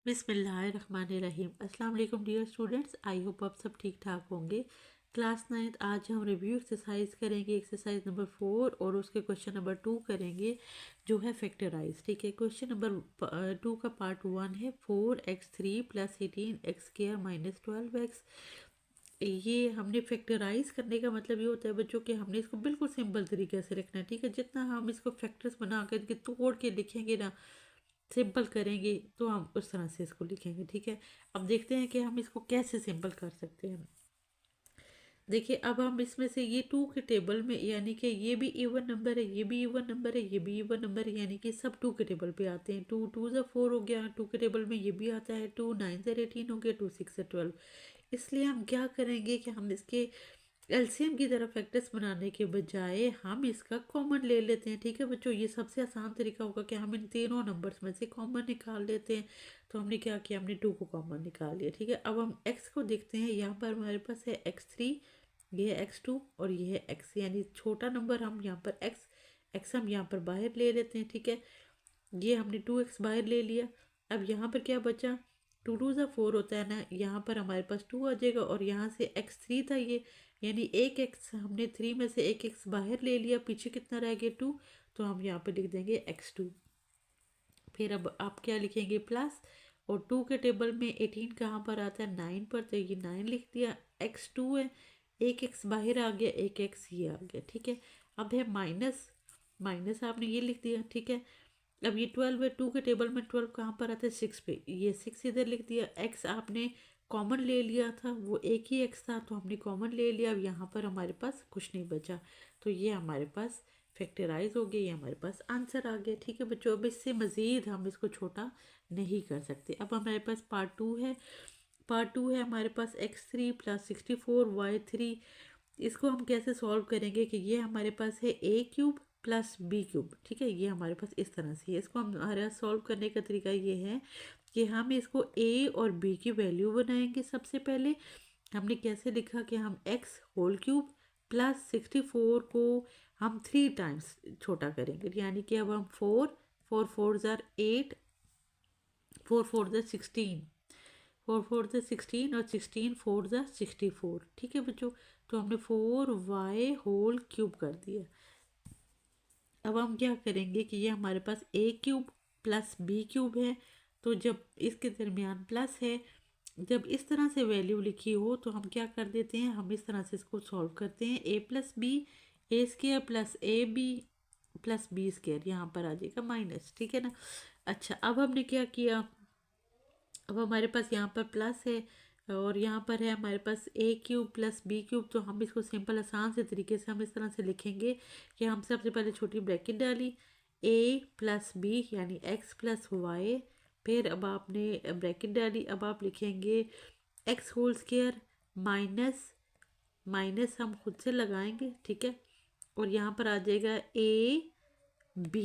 बिस्मिल्लाहिर्रहमानिर्रहीम। अस्सलाम वालेकुम डियर स्टूडेंट्स, आई होप आप सब ठीक ठाक होंगे। क्लास 9 आज हम रिव्यू एक्सरसाइज करेंगे, एक्सरसाइज नंबर 4 और उसके क्वेश्चन नंबर 2 करेंगे जो है फैक्टराइज। ठीक है, क्वेश्चन नंबर 2 का पार्ट 1 है 4x3 + 18x² - 12x। ये हमने फैक्टराइज करने का मतलब ये होता है बच्चों कि हमने इसको बिल्कुल सिंपल तरीके से रखना है। ठीक है, जितना हम इसको फैक्टर्स बना कर तोड़ के लिखेंगे ना, सिंपल करेंगे तो हम उस तरह से इसको लिखेंगे। ठीक है, अब देखते हैं कि हम इसको कैसे सिंपल कर सकते हैं। देखिए, अब हम इसमें से ये 2 के टेबल में, यानी कि ये भी इवन नंबर है, ये भी इवन नंबर है, ये भी इवन नंबर है, यानी कि सब 2 के टेबल पे आते हैं। 2 2 ज़ा 4 हो गया 2 के टेबल में, ये भी आता है 2 9 ज़ा 18 हो गया, 2 6 ज़ा 12। इसलिए हम क्या करेंगे कि हम इसके एलसीएम की तरह फैक्टर्स बनाने के बजाय हम इसका कॉमन ले लेते हैं। ठीक है बच्चों, ये सबसे आसान तरीका होगा कि हम इन तीनों नंबर्स में से कॉमन निकाल लेते हैं। तो हमने क्या किया, हमने 2 को कॉमन निकाल लिया। ठीक है, अब हम एक्स को देखते हैं। यहाँ पर हमारे पास है x3, ये है x2 और ये है x, यानी छोटा नंबर हम यहाँ पर x हम यहाँ पर बाहर ले लेते हैं। ठीक है, ये हमने 2x बाहर ले लिया। अब यहाँ पर क्या बचा, 2 2 ज़ा 4 होता है ना, यहाँ पर हमारे पास 2 आ जाएगा और यहाँ से x3 था ये, यानी एक x हमने 3 में से एक x बाहर ले लिया, पीछे कितना रह गया 2, तो हम यहाँ पर लिख देंगे x2। फिर अब आप क्या लिखेंगे, प्लस, और 2 के टेबल में 18 कहाँ पर आता है, 9 पर, तो ये 9 लिख दिया। x2 है, एक x बाहर आ गया, एक x ये आ गया। ठीक है, अब है माइनस, माइनस आपने ये लिख दिया। ठीक है, अब ये 12 है, 2 के टेबल में 12 कहाँ पर आता है, 6 पे, ये 6 इधर लिख दिया। x आपने कॉमन ले लिया था, वो एक ही x था तो हमने कॉमन ले लिया। अब यहाँ पर हमारे पास कुछ नहीं बचा, तो ये हमारे पास फैक्टराइज हो गया, ये हमारे पास आंसर आ गया। ठीक है बच्चों, अब इससे मज़ीद हम इसको छोटा नहीं कर सकते। अब हमारे पास पार्ट 2 है। पार्ट 2 है हमारे पास x3 + 64 y3। इसको हम कैसे सॉल्व करेंगे कि ये हमारे पास है a³ + b³। ठीक है, ये हमारे पास इस तरह से है। इसको हमारा सॉल्व करने का तरीका ये है कि हम इसको a और b की वैल्यू बनाएंगे। सबसे पहले हमने कैसे लिखा कि हम x³ + 64 को हम 3 टाइम्स छोटा करेंगे, यानी कि अब हम 4 4 4 ज़ा 8, 4 4 ज़ा 16, 4 4 ज़ा 16 और 16 4 ज़ा 64। ठीक है बच्चों, तो हमने 4y³ कर दिया। अब हम क्या करेंगे कि ये हमारे पास a³ + b³ है, तो जब इसके दरमियान प्लस है, जब इस तरह से वैल्यू लिखी हो तो हम क्या कर देते हैं, हम इस तरह से इसको सॉल्व करते हैं। a + b, a² + ab + b², यहाँ पर आ जाएगा माइनस। ठीक है ना। अच्छा, अब हमने क्या किया, अब हमारे पास यहाँ पर प्लस है और यहाँ पर है हमारे पास a³ + b³, तो हम इसको सिंपल आसान से तरीके से हम इस तरह से लिखेंगे कि हम सबसे पहले छोटी ब्रैकेट डाली, a + b यानी x + y, फिर अब आपने ब्रैकेट डाली। अब आप लिखेंगे x² माइनस, माइनस हम खुद से लगाएंगे। ठीक है, और यहाँ पर आ जाएगा a b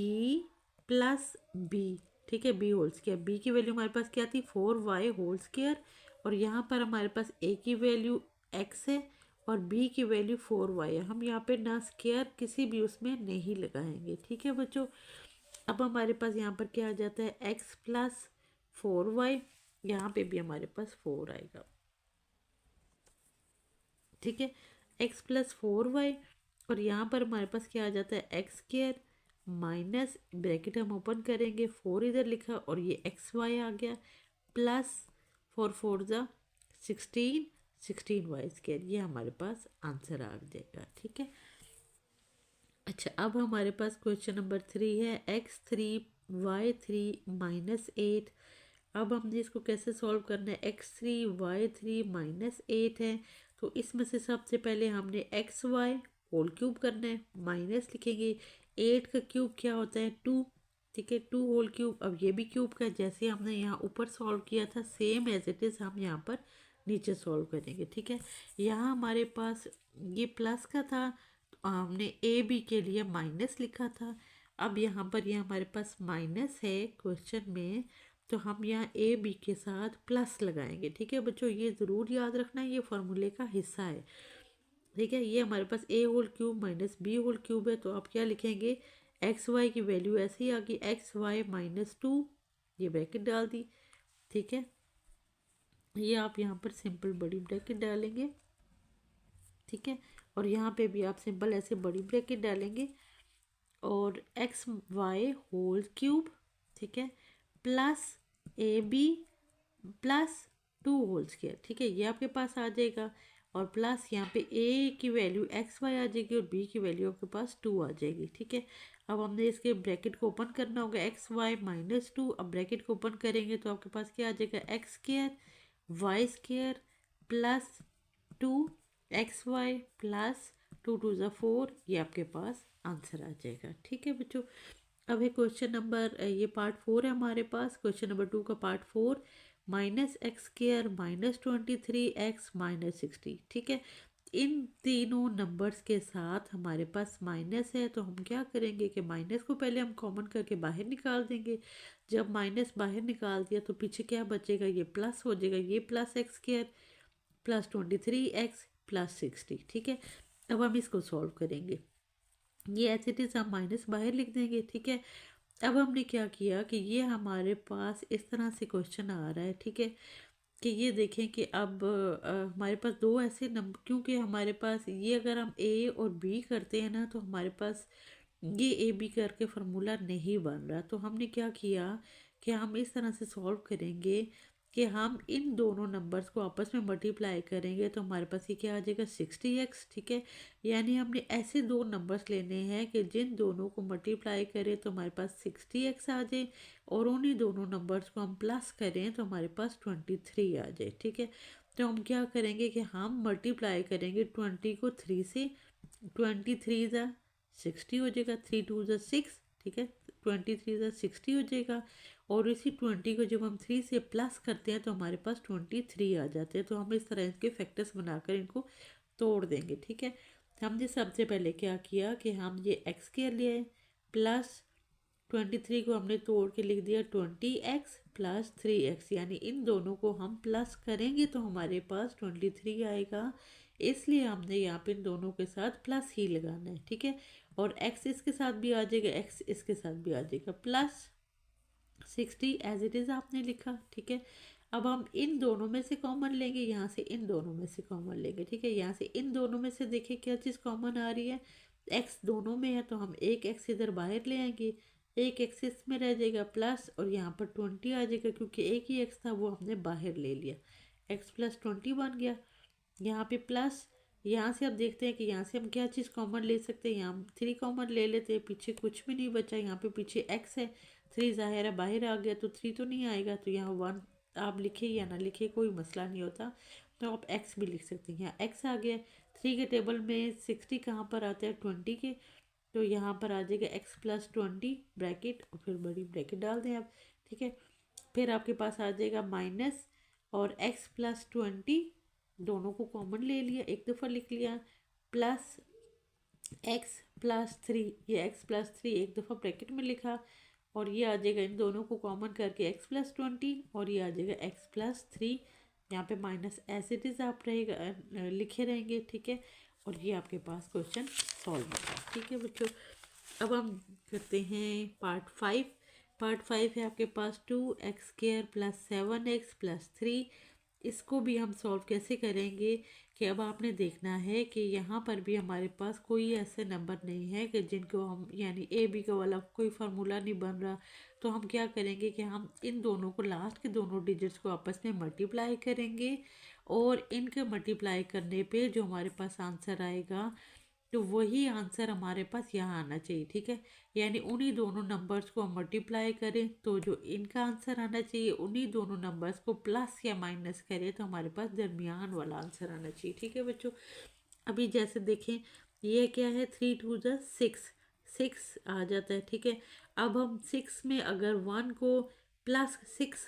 + b। ठीक है, b² b की वैल्यू हमारे पास क्या थी, 4y² और यहाँ पर हमारे पास a की वैल्यू x है और b की वैल्यू 4y है। हम यहाँ पे ना स्क्वायर किसी भी उसमें नहीं लगाएंगे। ठीक है बच्चों, अब हमारे पास यहाँ पर क्या आ जाता है, x + 4y, यहाँ पे भी हमारे पास 4 आएगा। ठीक है, x + 4y और यहाँ पर हमारे पास क्या आ जाता है, x² माइनस, ब्रैकेट हम ओपन करेंगे, 4 इधर लिखा और ये xy आ गया, प्लस 4 4 ज़ा 16, 16y², ये हमारे पास आंसर आ जाएगा। ठीक है, अच्छा, अब हमारे पास क्वेश्चन नंबर 3 है x3 y3 - 8। अब हमने इसको कैसे सॉल्व करना है, x3 y3 - 8 है, तो इसमें से सबसे पहले हमने xy² करना है, माइनस लिखेंगे। 8 का क्यूब क्या होता है, 2। ठीक है, 2 अब ये भी क्यूब का, जैसे हमने यहाँ ऊपर सॉल्व किया था सेम एज इट इज़ हम यहाँ पर नीचे सॉल्व करेंगे। ठीक है, यहाँ हमारे पास ये प्लस का था, तो हमने ए बी के लिए माइनस लिखा था। अब यहाँ पर ये हमारे पास माइनस है क्वेश्चन में, तो हम यहाँ ए बी के साथ प्लस लगाएंगे। ठीक है बच्चों, ये ज़रूर याद रखना, ये फार्मूले का हिस्सा है। ठीक है, ये हमारे पास a³ - b³ है, तो आप क्या लिखेंगे, एक्स वाई की वैल्यू ऐसे ही आ गई, xy - 2, ये ब्रैकेट डाल दी। ठीक है। ये आप यहाँ पर सिंपल बड़ी ब्रैकेट डालेंगे, ठीक है, और यहाँ पे भी आप सिंपल ऐसे बड़ी ब्रैकेट डालेंगे और एक्स वाई होल क्यूब, ठीक है, plus A B plus 2 whole square, ठीक है, ये आपके पास आ जाएगा। और प्लस यहाँ पे ए की वैल्यू एक्स वाई आ जाएगी और बी की वैल्यू आपके पास 2 आ जाएगी, ठीक है। अब हमने इसके ब्रैकेट को ओपन करना होगा, एक्स वाई माइनस 2। अब ब्रैकेट को ओपन करेंगे तो आपके पास क्या आ जाएगा, x square y square plus 2 x y plus 2 2 ज़ा 4, ये आपके पास आंसर आ जाएगा, ठीक है बच्चों। अब है क्वेश्चन नंबर, ये पार्ट 4 है हमारे पास। क्वेश्चन नंबर 2 का part 4, minus x square minus 23 x minus 60, ठीक है। इन तीनों नंबर्स के साथ हमारे पास माइनस है, तो हम क्या करेंगे कि माइनस को पहले हम कॉमन करके बाहर निकाल देंगे। जब माइनस बाहर निकाल दिया तो पीछे क्या बचेगा, ये प्लस हो जाएगा, ये plus x square plus 23x plus 60, ठीक है। अब हम इसको सॉल्व करेंगे, ये एज इट इज़ हम माइनस बाहर लिख देंगे, ठीक है। अब हमने क्या किया कि ये हमारे पास इस तरह से क्वेश्चन आ रहा है, ठीक है, कि ये देखें कि अब हमारे पास दो ऐसे नंबर, क्योंकि हमारे पास ये अगर हम ए और बी करते हैं ना तो हमारे पास ये ए बी करके फार्मूला नहीं बन रहा। तो हमने क्या किया कि हम इस तरह से सॉल्व करेंगे कि हम इन दोनों नंबर्स को आपस में मल्टीप्लाई करेंगे तो हमारे पास ये क्या आ जाएगा, 60x, ठीक है। यानी हमने ऐसे दो नंबर्स लेने हैं कि जिन दोनों को मल्टीप्लाई करें तो हमारे पास 60x आ जाए, और उन्हीं दोनों नंबर्स को हम प्लस करें तो हमारे पास 23 आ जाए, ठीक है। तो हम क्या करेंगे कि हम मल्टीप्लाई करेंगे 20 को 3 से, 23 ज़ा 60 हो जाएगा, 3 2 ज़ा 6, ठीक है, 23 ज़ा 60 हो जाएगा। और इसी 20 को जब हम 3 से प्लस करते हैं तो हमारे पास 23 आ जाते हैं। तो हम इस तरह इसके फैक्टर्स बनाकर इनको तोड़ देंगे, ठीक है। हमने सबसे पहले क्या किया कि हम ये एक्स के लिए प्लस 23 को हमने तोड़ के लिख दिया 20x प्लस 3x, यानी इन दोनों को हम प्लस करेंगे तो हमारे पास 23 आएगा, इसलिए हमने यहाँ पे इन दोनों के साथ प्लस ही लगाना है, ठीक है। और x इसके साथ भी आ जाएगा, x इसके साथ भी आ जाएगा, प्लस 60 एज इट इज़ आपने लिखा, ठीक है। अब हम इन दोनों में से कॉमन लेंगे, यहाँ से इन दोनों में से कॉमन लेंगे, ठीक है। यहाँ से इन दोनों में से देखिए क्या चीज़ कॉमन आ रही है, एक्स दोनों में है तो हम एक एक्स इधर बाहर ले आएंगे, एक एक्स इसमें रह जाएगा प्लस, और यहाँ पर 20 आ जाएगा क्योंकि एक ही एक्स था वो हमने बाहर ले लिया, एक्स प्लस 20 बन गया। यहाँ पे प्लस, यहाँ से अब देखते हैं कि यहाँ से हम क्या चीज़ कॉमन ले सकते हैं, यहाँ 3 कॉमन ले लेते हैं, पीछे कुछ भी नहीं बचा, यहाँ पे पीछे एक्स है, 3 ज़ाहिर है बाहर आ गया तो 3 तो नहीं आएगा, तो यहाँ 1 आप लिखे या ना लिखे कोई मसला नहीं होता, तो आप एक्स भी लिख सकते हैं। यहाँ एक्स आ गया, 3 के टेबल में 60 कहाँ पर आता है, 20 के, तो यहाँ पर आ जाएगा एक्स प्लस 20 ब्रैकेट, और फिर बड़ी ब्रैकेट डाल दें आप, ठीक है। फिर आपके पास आ जाएगा माइनस और एक्स प्लस 20, दोनों को कॉमन ले लिया, एक दफ़ा लिख लिया, प्लस एक्स प्लस 3, ये एक्स प्लस 3 एक दफ़ा ब्रैकेट में लिखा, और ये आ जाएगा इन दोनों को कॉमन करके एक्स प्लस 20, और ये आ जाएगा एक्स प्लस 3, यहाँ पे माइनस एज इट इज़ आप रहेगा लिखे रहेंगे, ठीक है। और ये आपके पास क्वेश्चन सॉल्व होगा, ठीक है बच्चों। अब हम करते हैं पार्ट 5। पार्ट 5 है आपके पास 2x square plus 7x plus 3। इसको भी हम सॉल्व कैसे करेंगे कि अब आपने देखना है कि यहाँ पर भी हमारे पास कोई ऐसे नंबर नहीं है कि जिनको हम, यानी ए बी का वाला कोई फार्मूला नहीं बन रहा, तो हम क्या करेंगे कि हम इन दोनों को, लास्ट के दोनों डिजिट्स को आपस में मल्टीप्लाई करेंगे, और इनके मल्टीप्लाई करने पे जो हमारे पास आंसर आएगा तो वही आंसर हमारे पास यहाँ आना चाहिए, ठीक है। यानी उन्हीं दोनों नंबर्स को हम मल्टीप्लाई करें तो जो इनका आंसर आना चाहिए, उन्हीं दोनों नंबर्स को प्लस या माइनस करें तो हमारे पास दरमियान वाला आंसर आना चाहिए, ठीक है बच्चों। अभी जैसे देखें ये क्या है, 3 2 ज़ा 6, 6 आ जाता है, ठीक है। अब हम 6 में अगर 1 को प्लस 6,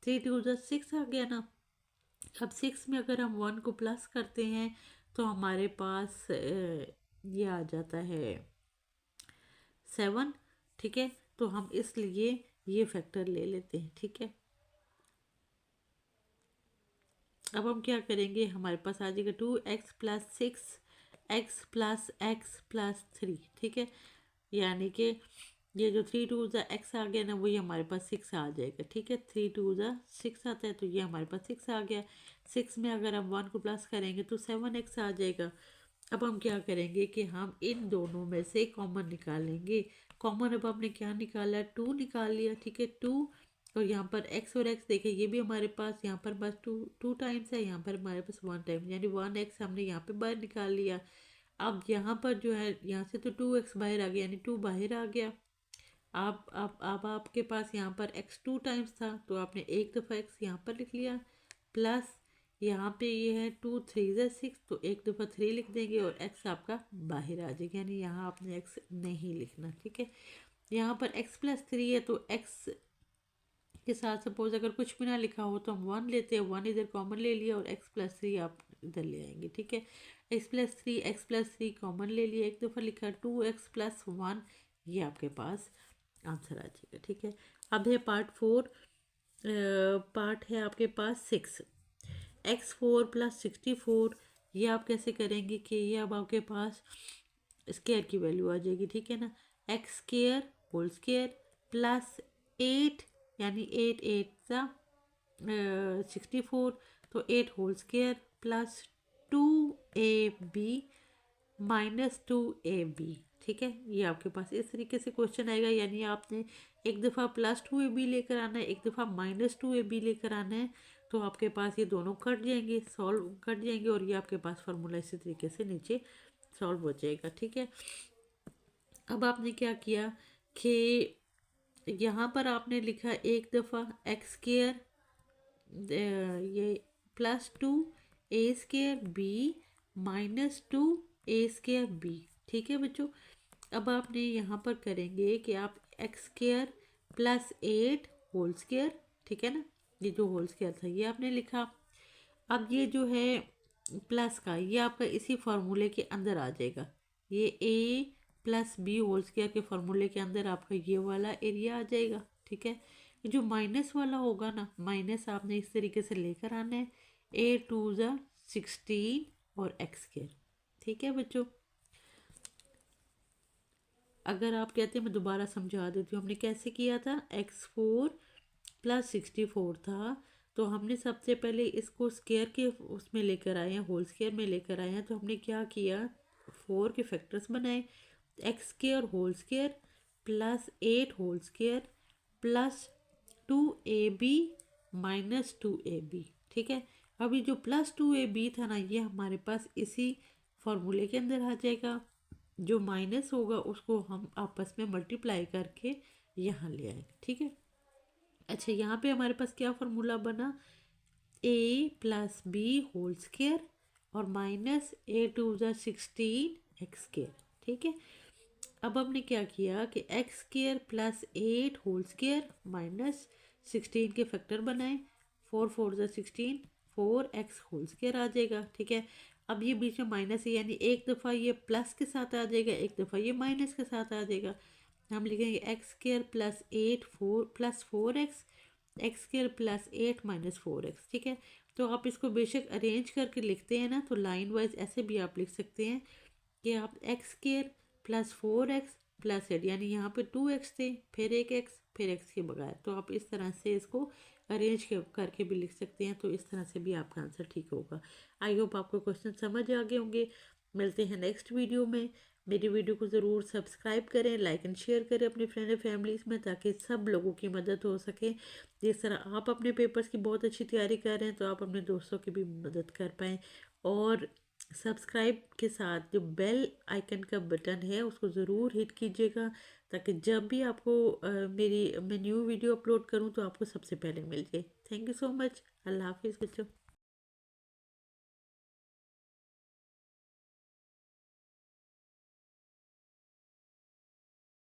3 2 ज़ा 6 आ गया ना। अब 6 में अगर हम 1 को प्लस करते हैं तो हमारे पास ये आ जाता है 7, ठीक है। तो हम इसलिए ये फैक्टर ले लेते हैं, ठीक है। अब हम क्या करेंगे, हमारे पास आ जाएगा 2x प्लस 6 एक्स प्लस 3, ठीक है। यानी कि ये जो 3 2 एक्स आ गया ना, वही हमारे पास 6 आ जाएगा। ठीक है, 3 2 6 आता है, तो ये हमारे पास 6 आ गया। 6 में अगर हम 1 को प्लस करेंगे तो 7 एक्स आ जाएगा। अब हम क्या करेंगे कि हम इन दोनों में से कॉमन निकालेंगे। कॉमन अब आपने क्या निकाला, 2 निकाल लिया। ठीक है, 2, और यहाँ पर एक्स और एक्स देखें, ये भी हमारे पास यहाँ पर बस टू टाइम्स है, यहाँ पर हमारे पास 1 टाइम, यानी 1 एक्स हमने यहाँ पे बाहर निकाल लिया। अब यहाँ पर जो है, यहाँ से तो 2 एक्स बाहर आ गया, यानी 2 बाहर आ गया। अब आपके पास यहाँ पर एक्स 2 टाइम्स था, तो आपने एक दफ़ा एक्स यहाँ पर लिख लिया, प्लस यहाँ पे ये है 2 3 6, तो एक दफ़ा 3 लिख देंगे और एक्स आपका बाहर आ जाएगा, यानी यहाँ आपने एक्स नहीं लिखना। ठीक है, यहाँ पर एक्स प्लस 3 है, तो एक्स के साथ सपोज अगर कुछ भी ना लिखा हो तो हम 1 लेते हैं, 1 इधर कॉमन ले लिया और एक्स प्लस 3 आप इधर ले आएंगे। ठीक है, एक्स प्लस थ्री कॉमन ले लिया, एक दफ़ा लिखा, 2x+1, ये आपके पास आंसर आ जाएगा। ठीक है, अब है पार्ट 4। पार्ट है आपके पास 6, x4+64। ये आप कैसे करेंगे कि ये अब आपके पास स्केयर की वैल्यू आ जाएगी। ठीक है ना, x square whole square plus 8, यानी 8 8 तो 8 whole square plus 2ab -2ab। ठीक है, ये आपके पास इस तरीके से क्वेश्चन आएगा, यानी आपने एक दफ़ा +2ab लेकर आना है, एक दफ़ा -2ab लेकर आना है, तो आपके पास ये दोनों कट जाएंगे, सॉल्व कट जाएंगे, और ये आपके पास फार्मूला इसी तरीके से नीचे सॉल्व हो जाएगा। ठीक है, अब आपने क्या किया कि यहाँ पर आपने लिखा एक दफ़ा एक्स स्केयर, ये +2a²b -2a²b। ठीक है बच्चों, अब आपने यहाँ पर करेंगे कि आप एक्स स्केयर +8 होल स्केयर, ठीक है ना, ये जो होल स्केयर था ये आपने लिखा। अब ये जो है प्लस का, ये आपका इसी फार्मूले के अंदर आ जाएगा, ये a+b होल स्केयर के फार्मूले के अंदर आपका ये वाला एरिया आ जाएगा। ठीक है, जो माइनस वाला होगा ना, माइनस आपने इस तरीके से लेकर आना है, a2 16 और एक्स स्केयर। ठीक है बच्चों, अगर आप कहते हैं मैं दोबारा समझा देती हूँ, हमने कैसे किया था, x4+64 था, तो हमने सबसे पहले इसको स्केयर के उसमें लेकर आए हैं, होल स्केयर में लेकर आए हैं, तो हमने क्या किया, 4 के फैक्टर्स बनाए, x square whole square +8 whole square +2ab -2ab। ठीक है, अभी जो +2ab था ना, ये हमारे पास इसी फॉर्मूले के अंदर आ जाएगा, जो माइनस होगा उसको हम आपस में मल्टीप्लाई करके यहाँ ले आएंगे। ठीक है, अच्छा यहाँ पे हमारे पास क्या फार्मूला बना, a+b होल स्केयर और -a2 16 एक्स स्केयर। ठीक है, अब हमने क्या किया कि एक्स स्केयर +8 होल स्केयर -16 के फैक्टर बनाए, 4 4 16, 4x होल स्केयर आ जाएगा। ठीक है, अब ये बीच में माइनस है, यानी एक दफ़ा ये प्लस के साथ आ जाएगा, एक दफ़ा ये माइनस के साथ आ जाएगा। हम लिखेंगे x square +4x x square +8 -4x। ठीक है, तो आप इसको बेशक अरेंज करके लिखते हैं ना, तो लाइन वाइज ऐसे भी आप लिख सकते हैं कि आप एक्स स्केयर +4x +8, यानी यहाँ पे 2x थे, फिर एक x, फिर x के बगैर, तो आप इस तरह से इसको अरेंज करके भी लिख सकते हैं, तो इस तरह से भी आपका आंसर ठीक होगा। आई होप आपको क्वेश्चन समझ आ गए होंगे। मिलते हैं नेक्स्ट वीडियो में। मेरी वीडियो को ज़रूर सब्सक्राइब करें, लाइक एंड शेयर करें अपनी फ्रेंड एंड फैमिलीज़ में, ताकि सब लोगों की मदद हो सके। जिस तरह आप अपने पेपर्स की बहुत अच्छी तैयारी कर रहे हैं, तो आप अपने दोस्तों की भी मदद कर पाएँ। और सब्सक्राइब के साथ जो बेल आइकन का बटन है उसको ज़रूर हिट कीजिएगा, ताकि जब भी आपको मैं न्यू वीडियो अपलोड करूं तो आपको सबसे पहले मिल जाए। Thank you so much. Allah हाफिज़ बच्चों।